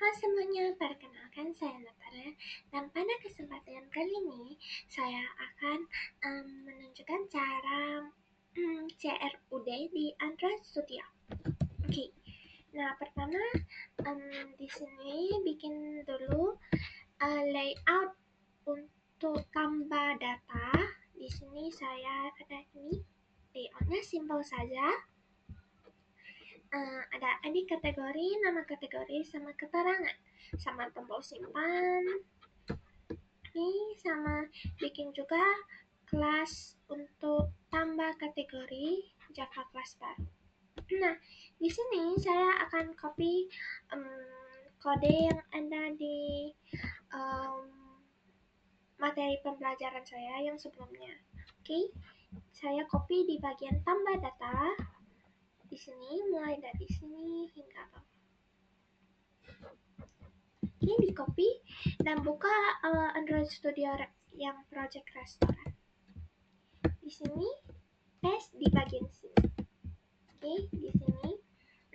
Halo semuanya, perkenalkan saya Natalia dan pada kesempatan kali ini saya akan menunjukkan cara CRUD di Android Studio. Oke. Nah, pertama di sini bikin dulu layout untuk tambah data. Di sini saya ada ini layoutnya simple saja. Ada ID kategori, nama kategori, sama keterangan, sama tombol simpan. Ini sama bikin juga kelas untuk tambah kategori Java kelas baru. Nah, di sini saya akan copy kode yang ada di materi pembelajaran saya yang sebelumnya. Oke, saya copy di bagian tambah data. Di sini, mulai dari sini hingga bawah. Ini di copy dan buka Android Studio yang project restoran. Di sini paste di bagian sini. Oke, di sini.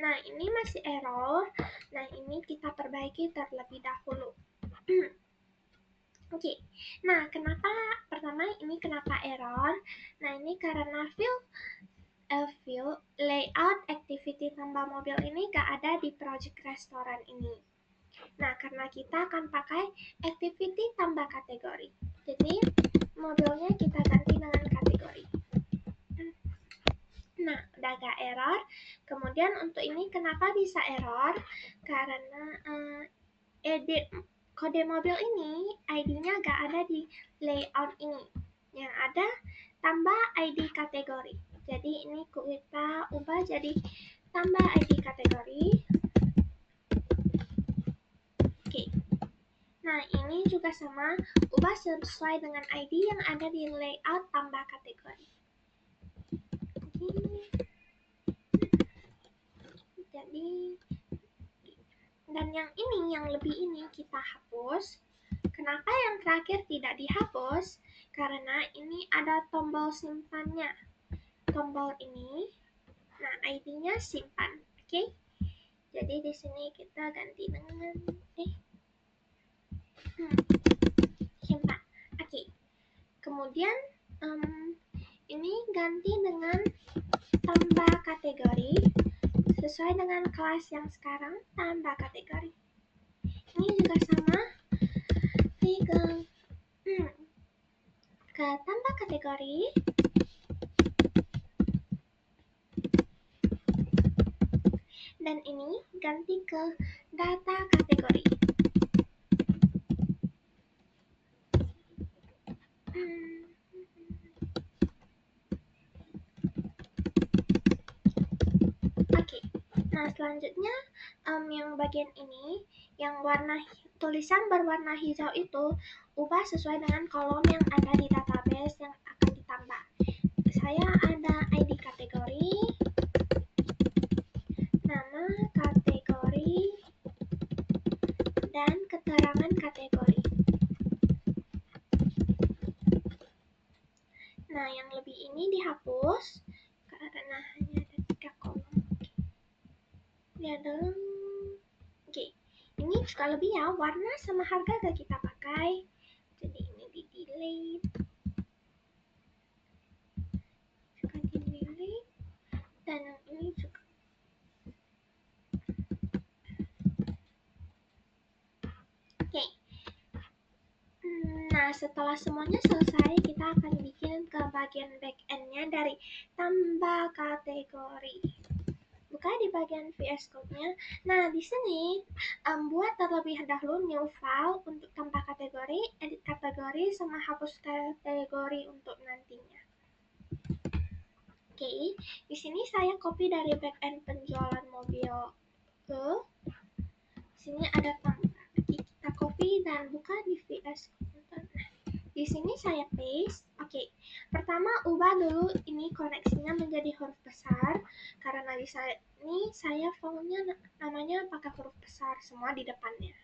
Nah, ini masih error. Nah, ini kita perbaiki terlebih dahulu. Oke. Nah, kenapa error? Nah, ini karena view layout activity tambah mobil ini gak ada di project restoran ini. Nah, karena kita akan pakai activity tambah kategori. Jadi, mobilnya kita ganti dengan kategori. Nah, udah gak error. Kemudian untuk ini kenapa bisa error? Karena edit kode mobil ini ID-nya gak ada di layout ini. Yang ada tambah ID kategori. Jadi ini kita ubah jadi tambah ID kategori. Oke. Nah, ini juga sama, ubah sesuai dengan ID yang ada di layout tambah kategori. Jadi, dan yang lebih ini kita hapus. Kenapa yang terakhir tidak dihapus? Karena ini ada tombol simpannya. Tombol ini, nah ID-nya simpan, oke? Jadi di sini kita ganti dengan simpan, oke. Kemudian ini ganti dengan tambah kategori sesuai dengan kelas yang sekarang tambah kategori. Ini juga sama ke tambah kategori. Dan ini ganti ke data kategori. Oke. Nah, selanjutnya yang bagian ini, yang warna tulisan berwarna hijau itu ubah sesuai dengan kolom yang ada di database yang akan ditambah. Saya ada ID kategori, nama kategori, dan keterangan kategori. Nah, yang lebih ini dihapus karena hanya ada 3 kolom. Lihat dulu. Oke, ini juga lebih ya, warna sama harga gak kita pakai. Jadi ini di delete. Juga di delete. Dan yang ini juga. Oke. Nah, setelah semuanya selesai, kita akan bikin ke bagian backend-nya dari tambah kategori. Buka di bagian VS Code-nya. Nah, di sini buat terlebih dahulu new file untuk tambah kategori, edit kategori, sama hapus kategori untuk nantinya. Oke, di sini saya copy dari backend penjualan mobil ke sini ada tambah. Kita copy dan buka di VS Code. Di sini saya paste. Oke. Pertama ubah dulu ini koneksinya menjadi huruf besar karena di sini saya fontnya namanya pakai huruf besar semua di depannya.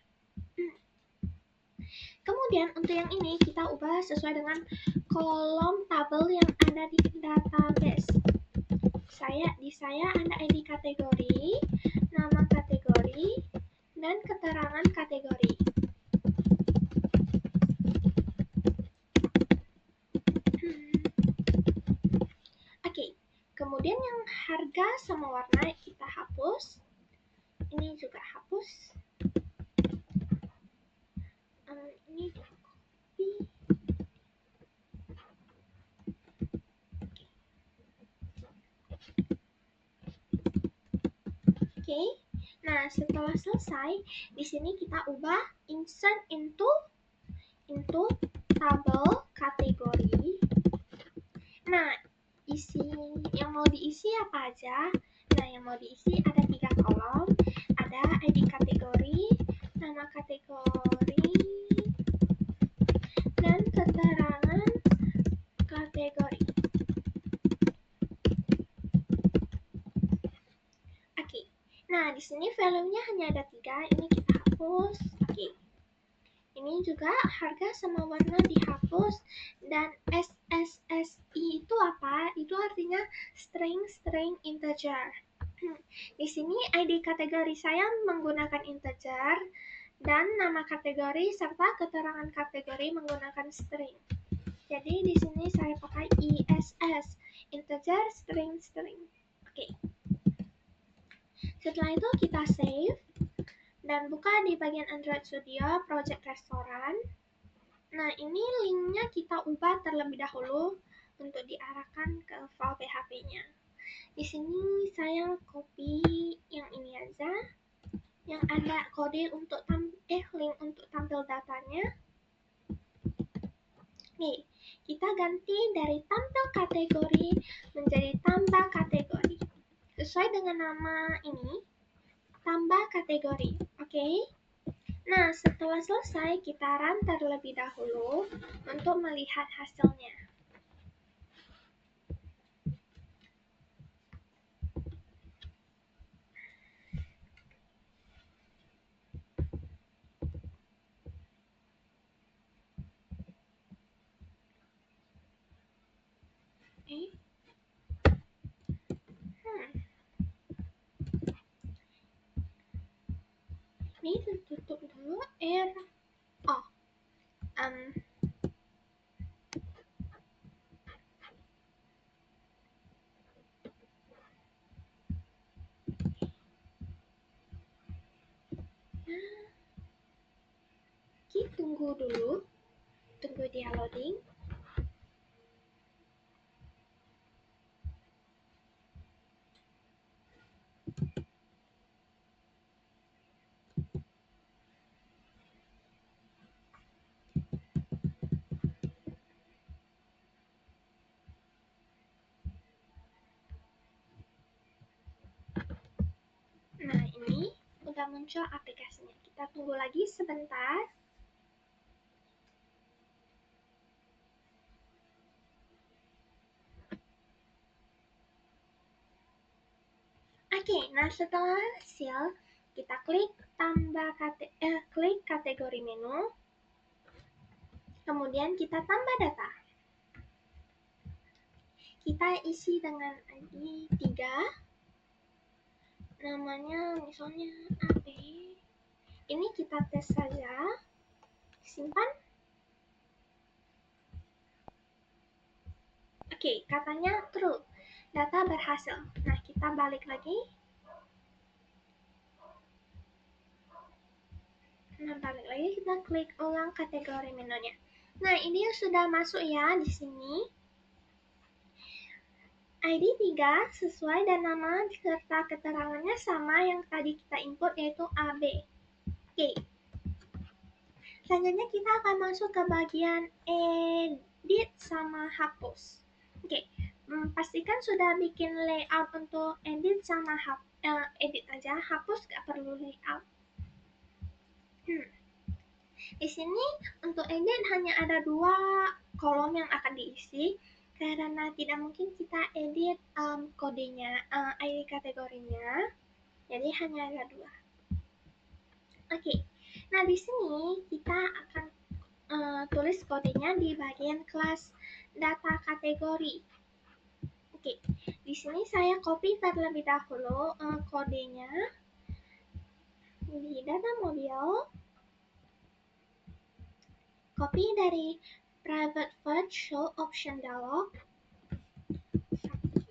Kemudian untuk yang ini kita ubah sesuai dengan kolom tabel yang ada di database. Di saya ada ID kategori, nama kategori, dan keterangan kategori. Oke, kemudian yang harga sama warna kita hapus. Ini juga hapus. Ini copy. Oke. Nah, setelah selesai, di sini kita ubah insert into tabel kategori. Nah, isi yang mau diisi apa aja? Nah, yang mau diisi ada 3 kolom. Ada ID kategori, nama kategori, dan keterangan kategori. Oke. Nah, di sini value-nya hanya ada 3. Ini kita hapus. Oke. Ini juga harga sama warna dihapus, dan SSSI itu apa? Itu artinya string integer. Di sini ID kategori saya menggunakan integer dan nama kategori serta keterangan kategori menggunakan string. Jadi di sini saya pakai ISS, integer string. Oke. Setelah itu kita save dan buka di bagian Android Studio project restoran. Nah, ini linknya kita ubah terlebih dahulu untuk diarahkan ke file PHP-nya. Di sini saya copy yang ini aja, yang ada kode untuk link untuk tampil datanya. Nih, kita ganti dari tampil kategori menjadi tambah kategori. Sesuai dengan nama ini, tambah kategori. Oke. Nah, setelah selesai, kita run terlebih dahulu untuk melihat hasilnya. Ini tutup dulu. Tunggu dulu, tunggu dia loading. Nah, ini udah muncul aplikasinya. Kita tunggu lagi sebentar. Oke, nah setelah hasil, kita klik klik kategori menu, kemudian kita tambah data. Kita isi dengan ID 3, namanya misalnya AB. Ini kita tes saja, simpan. Oke, katanya true, data berhasil. Nah, kita balik lagi. Nah, balik lagi, kita klik ulang kategori menunya. Nah, ini sudah masuk ya di sini. ID 3 sesuai dan nama serta keterangannya sama yang tadi kita input, yaitu AB. Oke. Selanjutnya kita akan masuk ke bagian edit sama hapus. Oke. Pastikan sudah bikin layout untuk edit sama edit aja, hapus gak perlu layout. Di sini untuk edit hanya ada 2 kolom yang akan diisi, karena tidak mungkin kita edit kodenya, ID kategorinya, jadi hanya ada 2. Oke. Nah, di sini kita akan tulis kodenya di bagian kelas data kategori. Oke. Di sini saya copy terlebih dahulu kodenya. di data mobil, copy dari private virtual option dialog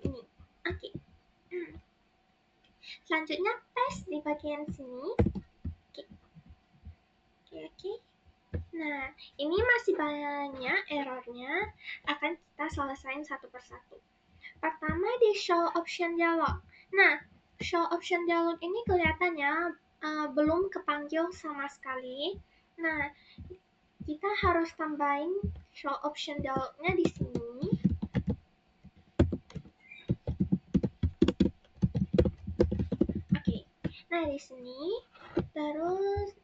ini. Oke. Selanjutnya paste di bagian sini. Oke. Nah, ini masih banyak errornya, akan kita selesaiin satu persatu. Pertama di show option dialog. Nah, show option dialog ini kelihatannya belum kepanggil sama sekali. Nah, kita harus tambahin show option dialognya di sini. Oke. Nah, di sini terus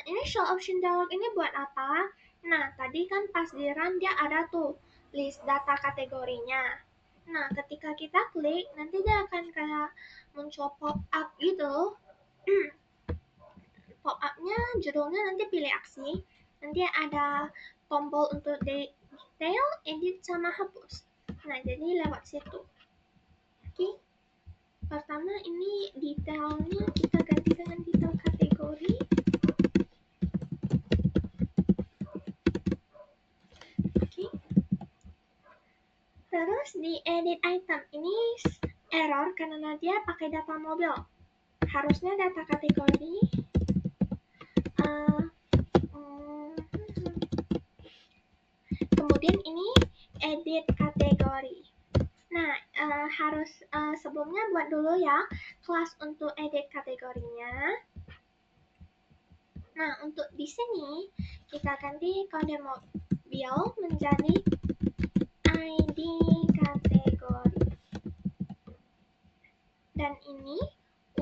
ini show option dialog ini buat apa? Nah, tadi kan pas di run dia ada tuh list data kategorinya. Nah, ketika kita klik, nanti dia akan kayak muncul pop-up gitu. Pop-upnya judulnya nanti pilih aksi. Nanti ada tombol untuk detail, edit, sama hapus. Nah, jadi lewat situ. Oke. Pertama ini detailnya kita ganti dengan detail kategori. Oke. Terus di edit item ini error karena dia pakai data mobil. Harusnya data kategori kemudian ini edit kategori. Nah, harus sebelumnya buat dulu ya kelas untuk edit kategorinya. Nah, untuk di sini kita ganti kode mobil menjadi ID kategori. Dan ini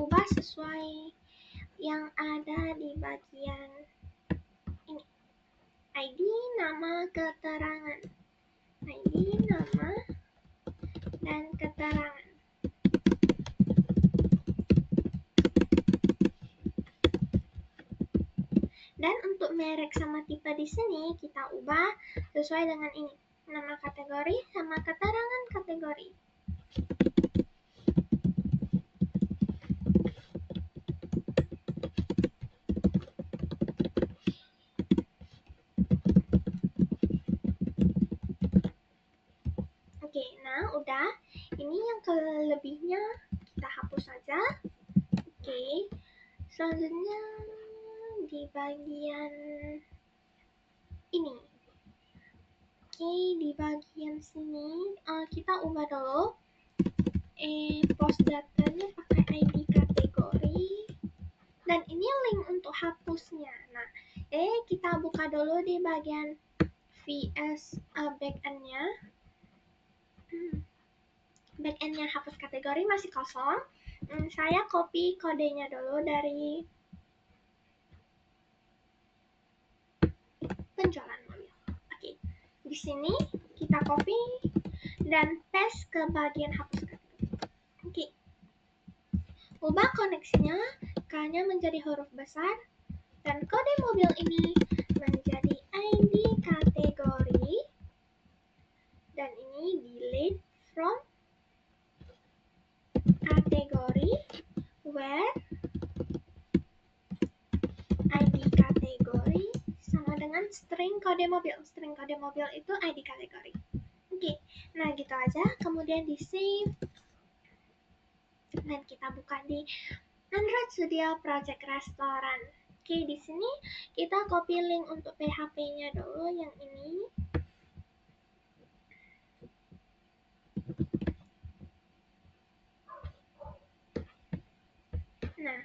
ubah sesuai yang ada di bagian ini. ID, nama, keterangan. ID, nama, dan keterangan. Dan untuk merek sama tipe di sini kita ubah sesuai dengan ini. Nama kategori sama keterangan kategori. Oke, nah udah. Ini yang kelebihnya kita hapus saja. Oke. Selanjutnya di bagian ini. Oke, di bagian sini kita ubah dulu. Post datanya pakai ID kategori. Dan ini link untuk hapusnya. Nah, kita buka dulu di bagian VS backend-nya. Backend-nya hapus kategori masih kosong. Saya copy kodenya dulu dari penjualan mobil. Oke, di sini kita copy dan paste ke bagian hapus kategori. Oke, ubah koneksinya K-nya menjadi huruf besar dan kode mobil ini menjadi ID kategori dan ini delete from kategori where ID kategori sama dengan string kode mobil. String kode mobil itu ID kategori. Oke, nah gitu aja. Kemudian di save dan kita buka di Android Studio Project Restoran. Oke, di sini kita copy link untuk PHP-nya dulu yang ini. Nah,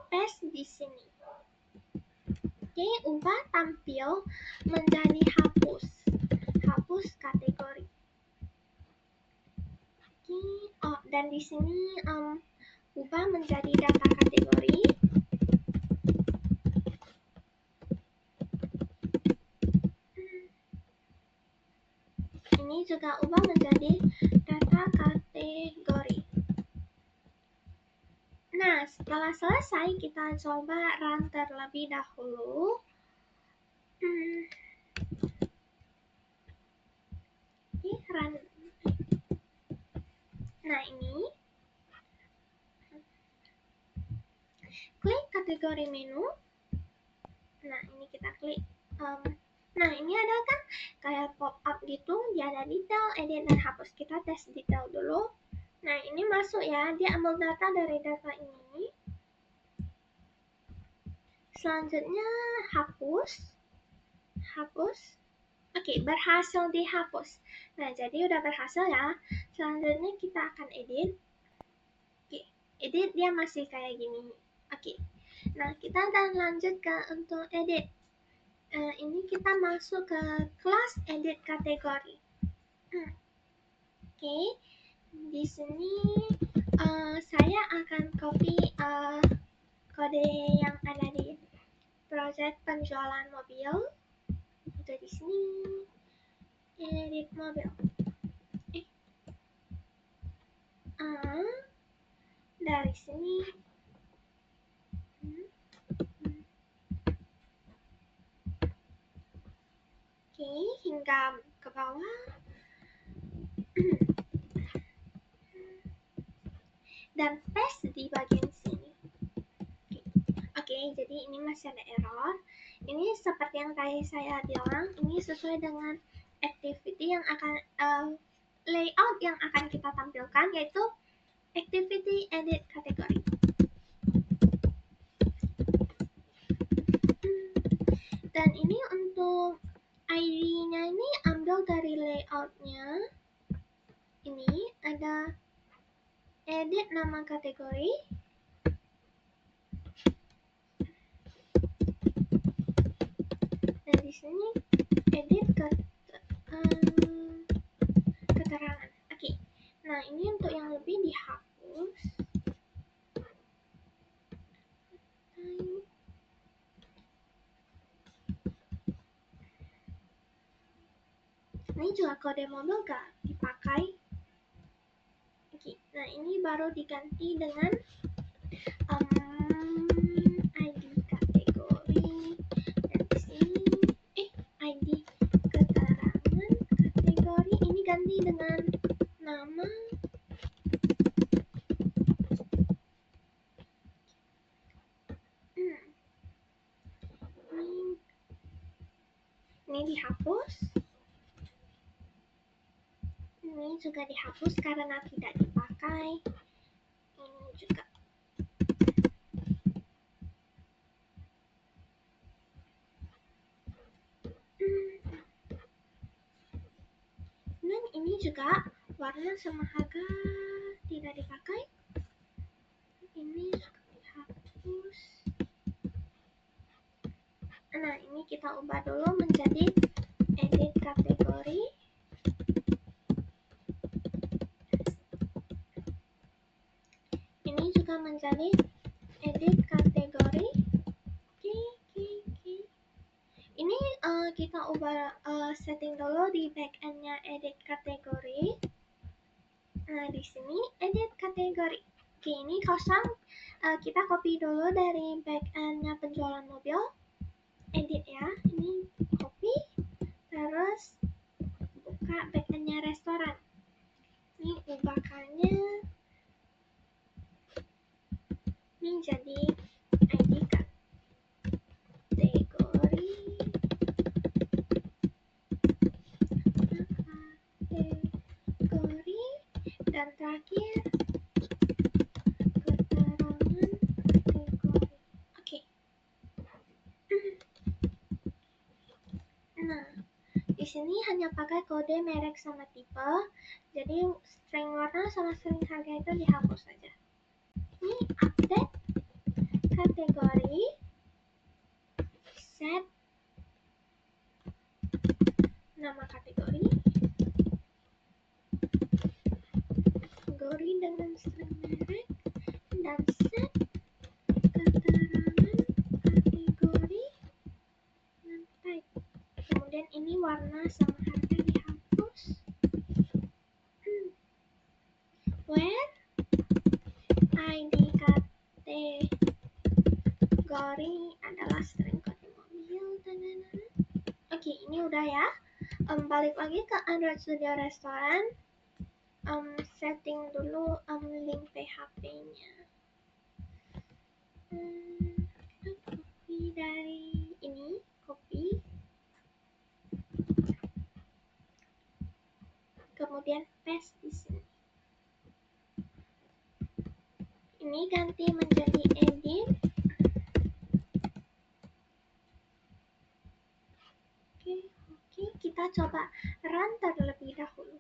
paste di sini. Oke, ubah tampil menjadi hapus. Hapus kategori. Oke, dan di sini ubah menjadi data kategori. Ini juga ubah menjadi data kategori. Nah, setelah selesai kita coba run terlebih dahulu. Ini run. Nah, ini klik kategori menu. Nah, ini kita klik. Nah, ini ada kan kayak pop up gitu, dia ada detail, edit, dan hapus. Kita tes detail dulu. Nah, ini masuk ya, dia ambil data dari data ini. Selanjutnya hapus. Oke, berhasil dihapus. Nah, jadi udah berhasil ya. Selanjutnya kita akan edit. Oke, edit dia masih kayak gini. Oke, nah kita akan lanjut ke untuk edit. Ini kita masuk ke kelas edit kategori. Oke, di sini saya akan copy kode yang ada di project penjualan mobil. Itu di sini edit mobil. Dari sini oke, hingga ke bawah. Dan paste di bagian sini. Oke, jadi ini masih ada error. Ini seperti yang tadi saya bilang, ini sesuai dengan activity yang akan layout yang akan kita tampilkan, yaitu activity edit kategori. Dan ini untuk ID-nya ini ambil dari layoutnya. Ini ada edit nama kategori. Dan di sini edit keterangan. Oke. Nah, ini untuk yang lebih dihapus. Ini juga kode mobil gak dipakai. Oke. Nah, ini baru diganti dengan ID kategori. Dan di sini ID keterangan kategori ini ganti dengan nama. Ini dihapus. Ini juga dihapus karena tidak dipakai. Ini juga. Dan ini juga warna sama harga tidak dipakai. Ini juga dihapus. Nah, ini kita ubah dulu menjadi edit kategori. Ini juga menjadi edit kategori. Ini kita ubah setting dulu di backend-nya edit kategori. Nah, di sini edit kategori. Oke, ini kosong. Kita copy dulu dari backend-nya penjualan mobil. Edit ya. Ini copy. Terus buka backend-nya restoran. Ini ubahkannya. Ini jadi ID kategori. Dan terakhir keterangan kategori. Oke. Nah, di sini hanya pakai kode merek sama tipe. Jadi string warna sama string harga itu dihapus saja. Ini update kategori, set nama kategori dengan string merek, dan set keterangan kategori dengan type. Kemudian ini warna sama harga dihapus. Where ID kategori adalah string kode mobil. Oke, ini udah ya. Balik lagi ke Android Studio Restaurant. Setting dulu link PHP-nya. Kita copy dari ini, copy, kemudian paste di sini. Ini ganti menjadi edit. Oke, kita coba run terlebih dahulu.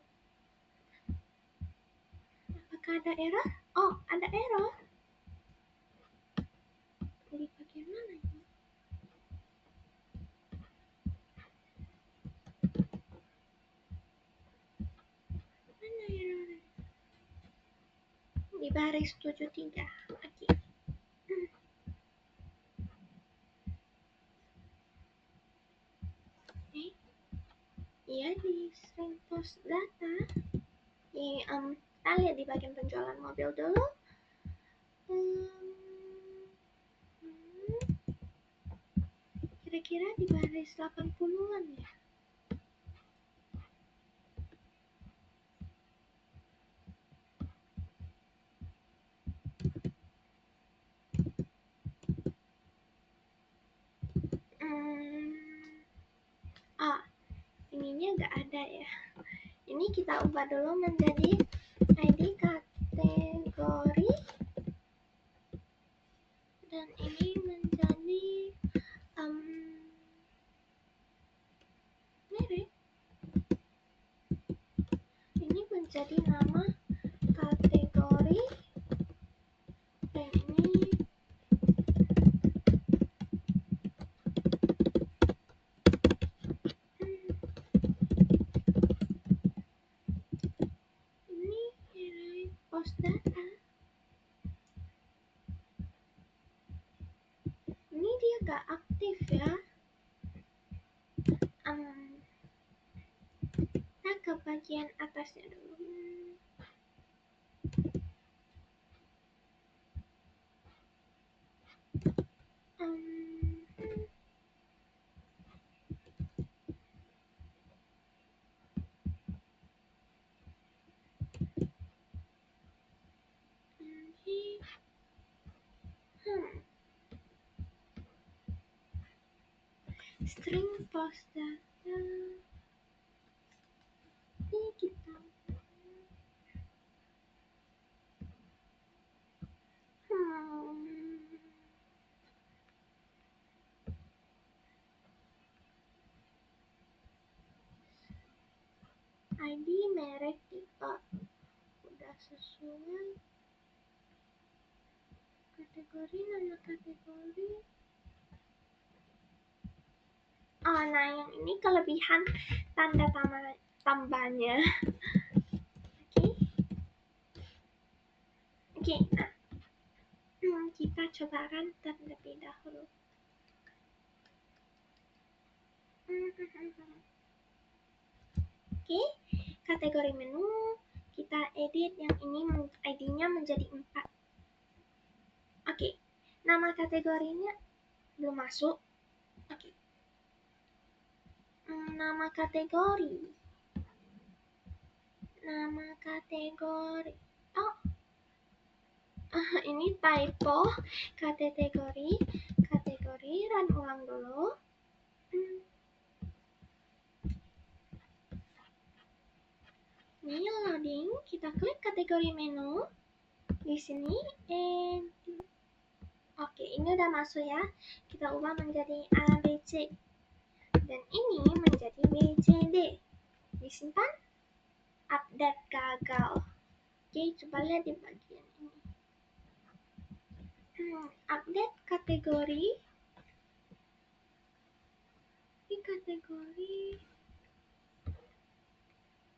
Apakah ada error? Oh, ada error. Di bagian mana ini? Mana error? Di baris 73. Oke. Iya, di string post data. Kita lihat di bagian penjualan mobil dulu. Kira-kira di baris 80-an ya. Ininya nggak ada ya. Ini kita ubah dulu menjadi ID kategori, dan ini menjadi merek. Ini menjadi nama kategori, dan ini post data. Ini dia nggak aktif ya. Kita ke bagian atasnya dulu. String post data. Ini kita ID, merek, tipe udah sesuai. Kategori, nama kategori. Nah yang ini kelebihan tanda tambahnya. Oke, nah kita coba run terlebih dahulu. Oke, kategori menu kita edit yang ini ID-nya menjadi 4. Oke, nama kategorinya belum masuk. Oke. Nama kategori. Oh, ini typo. Kategori, run ulang dulu. Ini loading, kita klik kategori menu di sini. Oke, ini udah masuk ya. Kita ubah menjadi ABC, dan ini menjadi BCD. Disimpan. Update gagal. Oke, coba lihat di bagian ini. Update kategori. Ini kategori.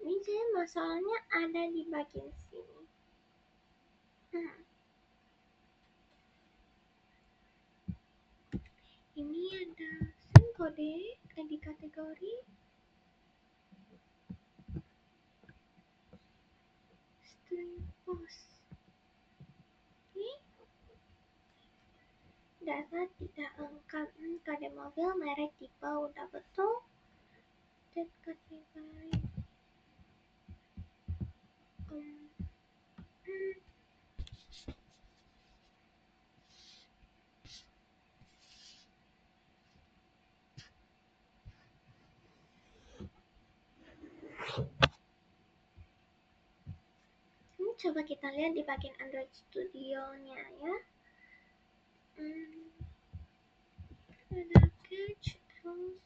Ini saya masalahnya ada di bagian sini. Ini ada string kode di kategori. String post. Data tidak lengkap. Kode mobil, merek, tipe udah betul. Dan kategori. coba kita lihat di bagian Android Studio-nya ya. Ada catch, terus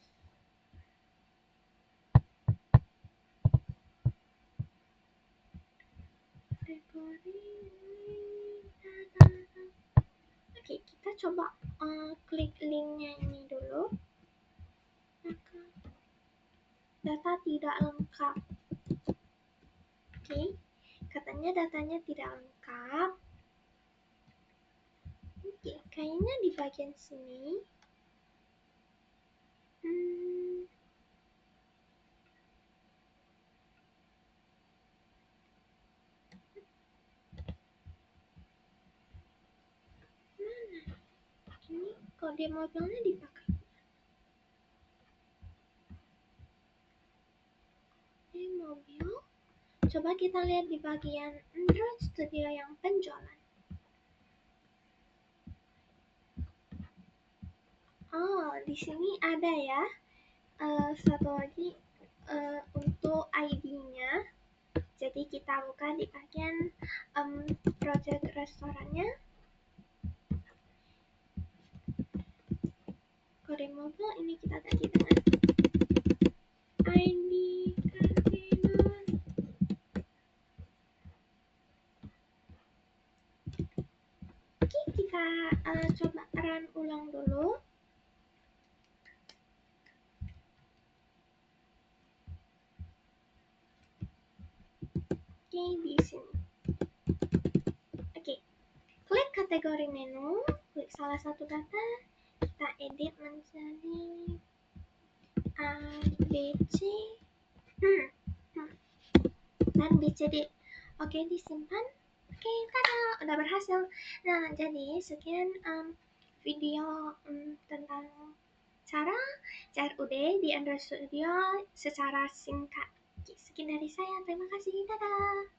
kategori. Oke, kita coba klik linknya ini dulu. Data tidak lengkap. Oke, katanya datanya tidak lengkap. Oke, kayaknya di bagian sini. Mana? Ini kode mobilnya dipakai. Kode mobil. Coba kita lihat di bagian Android Studio yang penjualan. Oh, di sini ada ya. Satu lagi untuk ID-nya. Jadi kita buka di bagian project restorannya. Kode mobil ini kita ganti dengan ID Cardinal. Oke, kita coba run ulang dulu. Oke, di sini. Oke, klik kategori menu, klik salah satu data, kita edit menjadi A, B, C, dan BCD. Oke, disimpan. Oke, tada, udah berhasil. Nah, jadi sekian video tentang cara CRUD di Android Studio secara singkat. Oke, sekian dari saya. Terima kasih. Dadah.